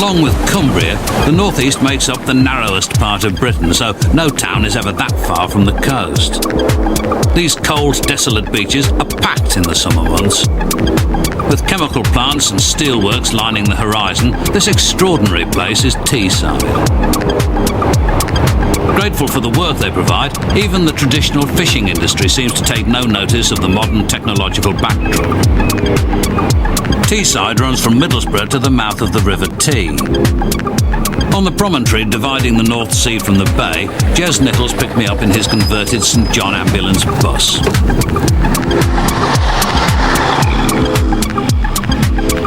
Along with Cumbria, the northeast makes up the narrowest part of Britain, so no town is ever that far from the coast. These cold, desolate beaches are packed in the summer months. With chemical plants and steelworks lining the horizon, this extraordinary place is Teeside. Grateful for the work they provide, even the traditional fishing industry seems to take no notice of the modern technological backdrop. Teeside runs from Middlesbrough to the mouth of the River Tee. On the promontory dividing the North Sea from the bay, Jez Nichols picked me up in his converted St John ambulance bus.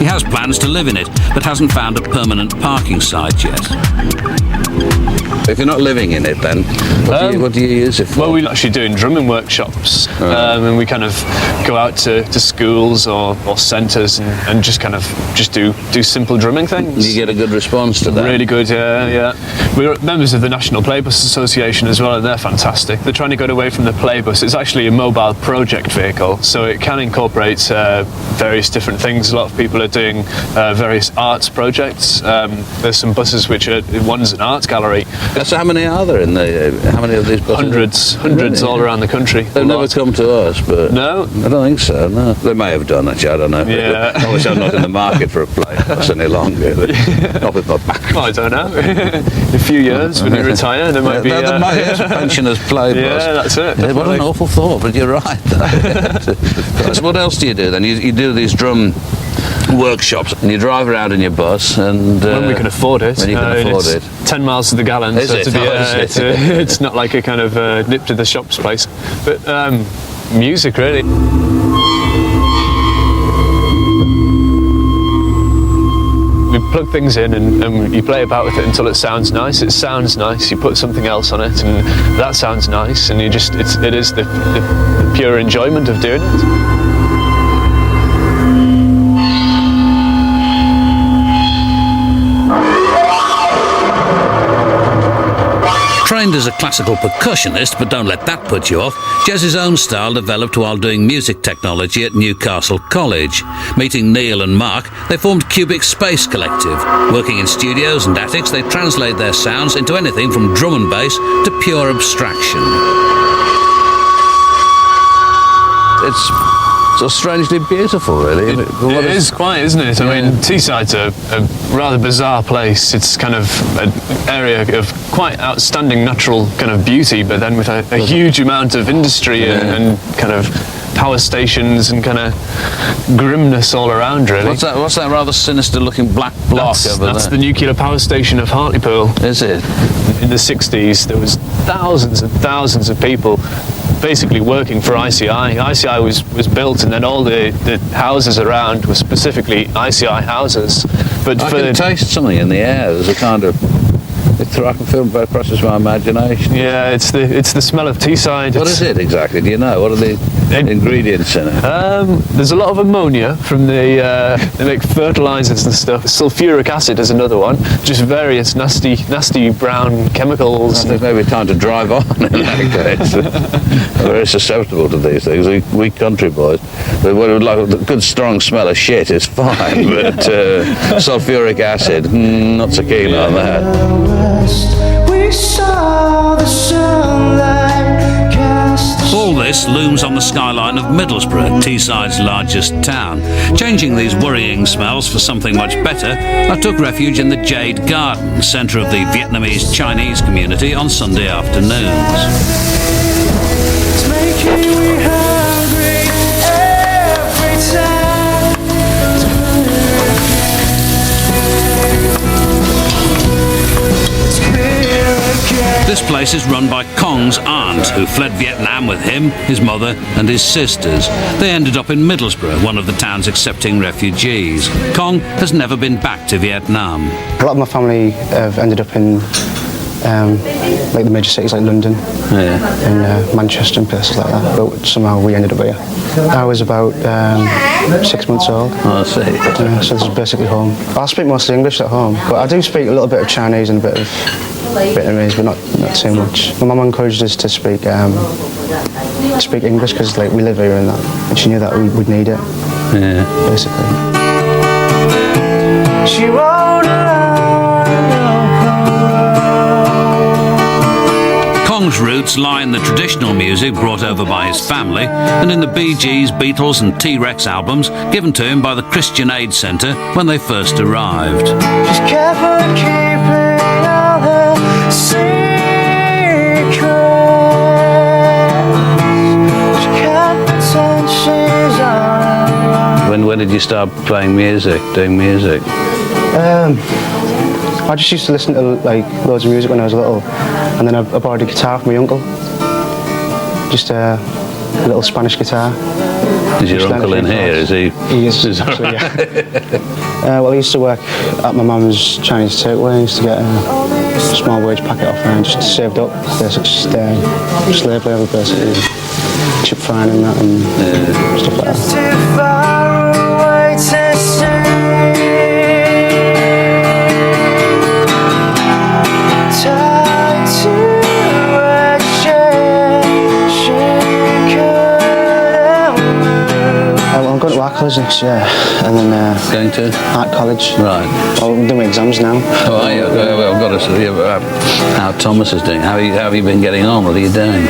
He has plans to live in it, but hasn't found a permanent parking site yet. If you're not living in it, then what do you use it for? Well, we're actually doing drumming workshops, and we kind of go out to schools or centres and just do simple drumming things. You get a good response to that? Really good, yeah. We're members of the National Playbus Association as well, and they're fantastic. They're trying to get away from the playbus. It's actually a mobile project vehicle, so it can incorporate various different things. A lot of people are doing various arts projects. There's some buses which one's an art gallery. So how many are there how many of these buses? Hundreds all around the country. They've never come to us, but no, I don't think so. No, they may have done actually. I don't know. Yeah. Obviously, I'm not in the market for a playbus any longer. Not with my back. Well, I don't know. In a few years when you retire, there might be a pensioners playbus. Yeah, that's it. Yeah, what an awful thought, but you're right. So what else do you do then? You do these drum workshops and you drive around in your bus and when we can afford it. When you can afford it. 10 miles to the gallon. Is it? It's not like a kind of nip to the shops place, but music really. We plug things in and you play about with it until it sounds nice. It sounds nice. You put something else on it and that sounds nice, and it is the pure enjoyment of doing it. Trained as a classical percussionist, but don't let that put you off, Jez's own style developed while doing music technology at Newcastle College. Meeting Neil and Mark, they formed Cubic Space Collective. Working in studios and attics, they translate their sounds into anything from drum and bass to pure abstraction. It's so strangely beautiful, really. It is quite, isn't it? I mean, Teeside's a rather bizarre place. It's kind of an area of quite outstanding natural kind of beauty, but then with a huge amount of industry and kind of power stations and kind of grimness all around, really. What's that rather sinister-looking black block over there? That's the nuclear power station of Hartlepool. Is it? In the 60s, there was thousands and thousands of people basically working for ICI. ICI was built, and then all the houses around were specifically ICI houses. But I can taste something in the air. There's a kind of... I can feel it process my imagination. Yeah, it's the smell of Teeside. What is it exactly? Do you know? What are the ingredients in it? There's a lot of ammonia from they make fertilizers and stuff. Sulfuric acid is another one. Just various nasty brown chemicals. I think maybe time to drive on in that case. We're very susceptible to these things. We country boys. But like a good strong smell of shit is fine, but sulfuric acid, not so keen on that. We saw the sunlight cast. All this looms on the skyline of Middlesbrough, Teeside's largest town. Changing these worrying smells for something much better, I took refuge in the Jade Garden, centre of the Vietnamese Chinese community, on Sunday afternoons. It's making me hungry every time. This place is run by Kong's aunt, who fled Vietnam with him, his mother and his sisters. They ended up in Middlesbrough, one of the towns accepting refugees. Kong has never been back to Vietnam. A lot of my family have ended up in like the major cities like London and Manchester and places like that, but somehow we ended up here. I was about 6 months old. Oh, I see. So this is basically home. I speak mostly English at home, but I do speak a little bit of Chinese and a bit of Vietnamese, but not too much. My mum encouraged us to speak English because like we live here and that, and she knew that we'd need it. Yeah. Basically. She wrote song's roots lie in the traditional music brought over by his family and in the Bee Gees, Beatles and T-Rex albums given to him by the Christian Aid Centre when they first arrived. She's careful keeping all her secrets. She kept pretensions on. When did you start playing music, doing music? I just used to listen to like loads of music when I was little, and then I borrowed a guitar from my uncle. Just a little Spanish guitar. Is your uncle in here? Is he? He is, actually, yeah. Well, I used to work at my mum's Chinese takeaway. I used to get a small wage packet off her and just saved up. Just slave labour, basically. Chip frying and that and stuff like that. Too far away to see. Tied to a chair, she couldn't move. I'm going to art college next year, and then Going to? art college. Right. Well, I'm doing my exams now. Oh, are you? Well, I've got to see how Thomas is doing. How have you been getting on? What are you doing?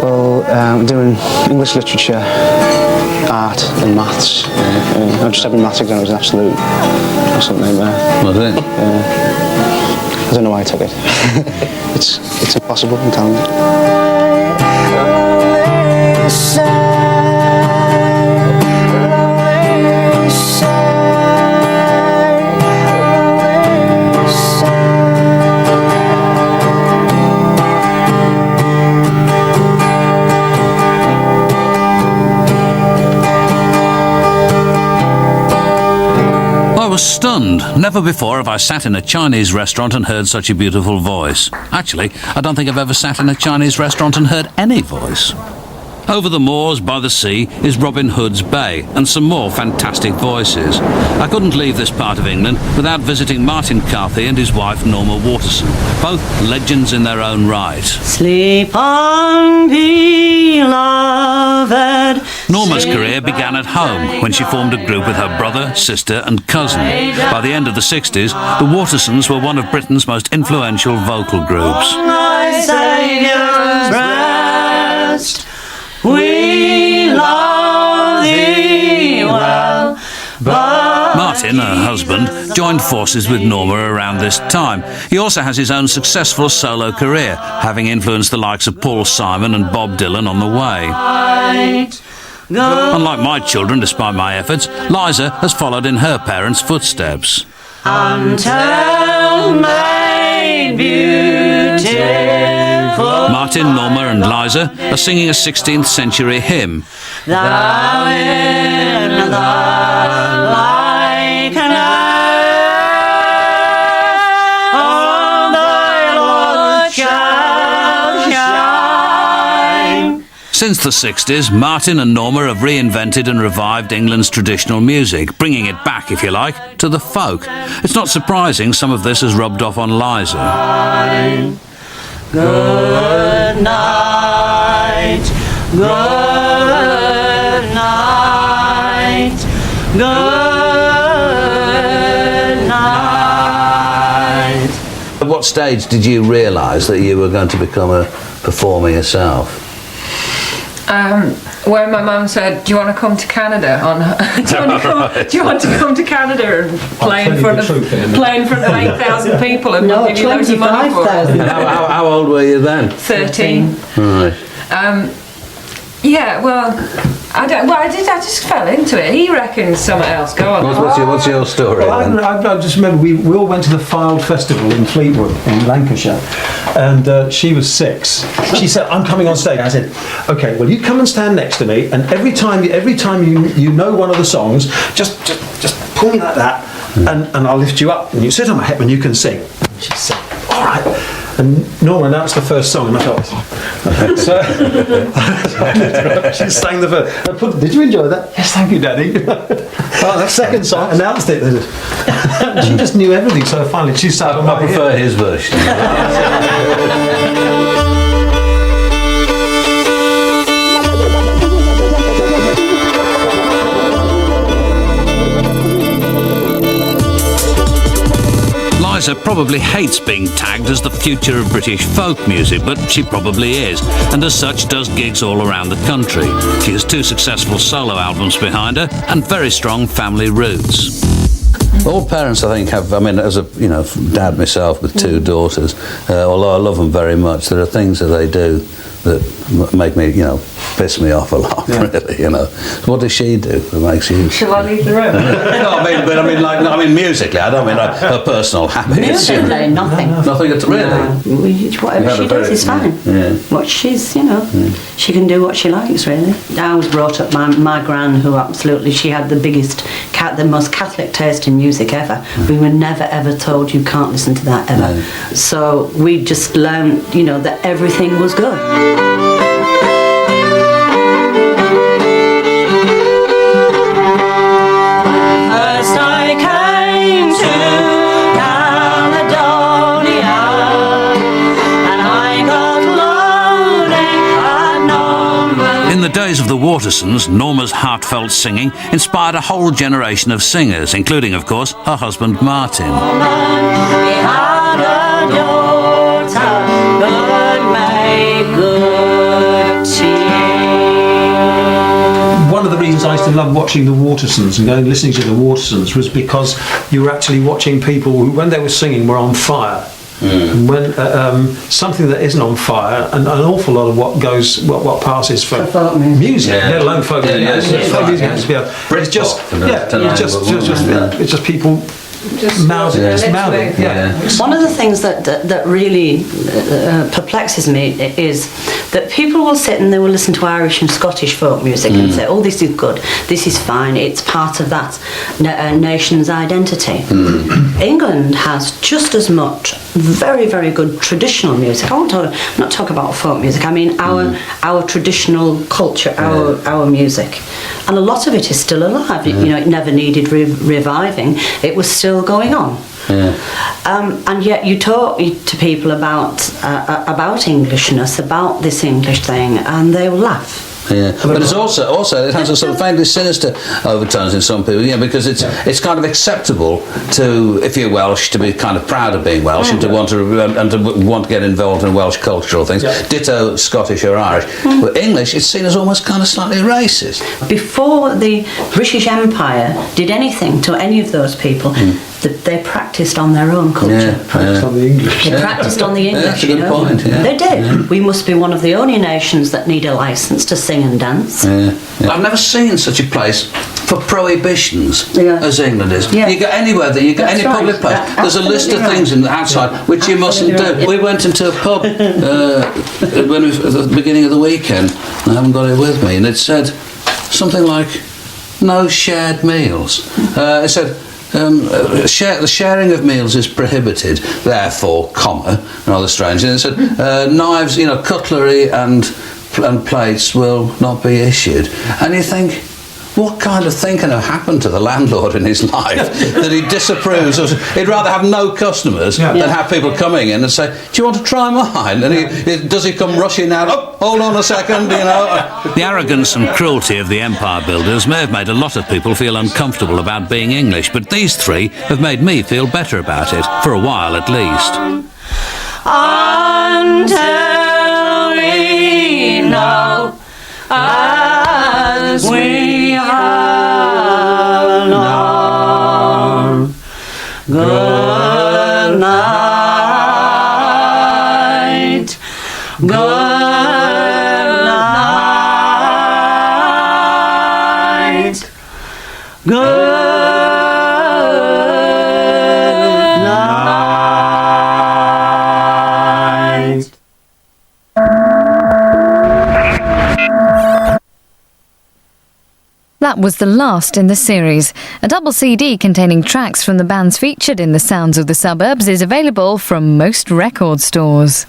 Well, I'm doing English literature, art and maths. I'm just having maths exam. It was an absolute nightmare. Was it? I don't know why I took it. it's impossible, I'm telling you. Lonely side, lonely side, lonely side. I was stunned. Never before have I sat in a Chinese restaurant and heard such a beautiful voice. Actually, I don't think I've ever sat in a Chinese restaurant and heard any voice. Over the moors by the sea is Robin Hood's Bay and some more fantastic voices. I couldn't leave this part of England without visiting Martin Carthy and his wife Norma Waterson, both legends in their own right. Sleep on, beloved. Norma's career began at home when she formed a group with her brother, sister and cousin. By the end of the 60s, the Watersons were one of Britain's most influential vocal groups. My Saviour's breast, we love thee well, but Martin, her husband, joined forces with Norma around this time. He also has his own successful solo career, having influenced the likes of Paul Simon and Bob Dylan on the way. Unlike my children, despite my efforts, Liza has followed in her parents' footsteps. until made beautiful. Martin, Norma and Liza are singing a 16th century hymn. Thou in the likeness of thy Lord shall shine. Since the 60s, Martin and Norma have reinvented and revived England's traditional music, bringing it back, if you like, to the folk. It's not surprising some of this has rubbed off on Liza. Good night, good night, good night. At what stage did you realise that you were going to become a performer yourself? When my mum said, "Do you want to come to Canada?" Do you want to come to Canada and play in front of 8,000 people and we'll give you loads of money for it? How old were you then? 13. Right. Yeah, well, I just fell into it. He reckons something else. Go on. What's your story? Well, I just remember we all went to the Fylde Festival in Fleetwood in Lancashire, and she was 6. She said, "I'm coming on stage." I said, "Okay, well, you come and stand next to me, and every time you know one of the songs, just pull me like that, and I'll lift you up, and you sit on my hip and you can sing." And she said, "All right." And Norma announced the first song, and I thought, so she sang the first. Did you enjoy that? Yes, thank you, Daddy. Well, the second song announced it. She just knew everything, so finally she sat on my hip. I prefer his version. Liza probably hates being tagged as the future of British folk music, but she probably is, and as such does gigs all around the country. She has 2 successful solo albums behind her and very strong family roots. All parents, I think, have. I mean, as a dad myself with 2 daughters, although I love them very much, there are things that they do that make me, piss me off a lot. Really, What does she do that makes you? Shall I leave the room? No, I mean musically. I don't mean like her personal habits. Musically, nothing. Nothing at all. Really. Whatever she does is fine. Yeah. What she's, she can do what she likes, really. I was brought up by my gran, who absolutely, she had the most Catholic taste in music ever. We were never ever told you can't listen to that ever. No. So we just learned, that everything was good. First I came to Caledonia, and I got loading at Norma. In the days of the Watersons, Norma's heartfelt singing inspired a whole generation of singers, including, of course, her husband Martin. We had a daughter, could make good tea. One of the reasons I used to love watching the Watersons and going listening to the Watersons was because you were actually watching people who, when they were singing, were on fire. And when something that isn't on fire, and an awful lot of what passes for folk music, let alone folk music, folk music has to be it's just people mouthing. One of the things that really perplexes me is that people will sit and they will listen to Irish and Scottish folk music and say, oh, this is good, this is fine, it's part of that nation's identity. England has just as much very, very good traditional music. I'm not talking about folk music, I mean our traditional culture, our music. And a lot of it is still alive. It never needed reviving. It was still going on. And yet you talk to people about Englishness, about this English thing, and they'll laugh. Yeah, but it's also it has a sort of faintly sinister overtones in some people. Because it's kind of acceptable to, if you're Welsh, to be kind of proud of being Welsh and to want to get involved in Welsh cultural things. Ditto Scottish or Irish. But English, it's seen as almost kind of slightly racist. Before the British Empire did anything to any of those people, they practised on their own culture. Practiced on the English. They practised on the English. That's a good point. Yeah. They did. We must be one of the only nations that need a licence to sing and dance. I've never seen such a place for prohibitions as England is. Yeah. You go anywhere there, you go any public place, there's a list of things in the outside which you mustn't do. We went into a pub when it was at the beginning of the weekend, I haven't got it with me, and it said something like, no shared meals. It said, the sharing of meals is prohibited, therefore, rather strange. And it said, knives, cutlery and plates will not be issued. And you think, what kind of thing can have happened to the landlord in his life that he disapproves of? He'd rather have no customers than have people coming in and say, do you want to try mine? And does he come rushing out, oh, hold on a second, The arrogance and cruelty of the empire builders may have made a lot of people feel uncomfortable about being English, but these 3 have made me feel better about it, for a while at least. Until we know, as we have known. Good night. Good night. Good night. That was the last in the series. A double CD containing tracks from the bands featured in The Sounds of the Suburbs is available from most record stores.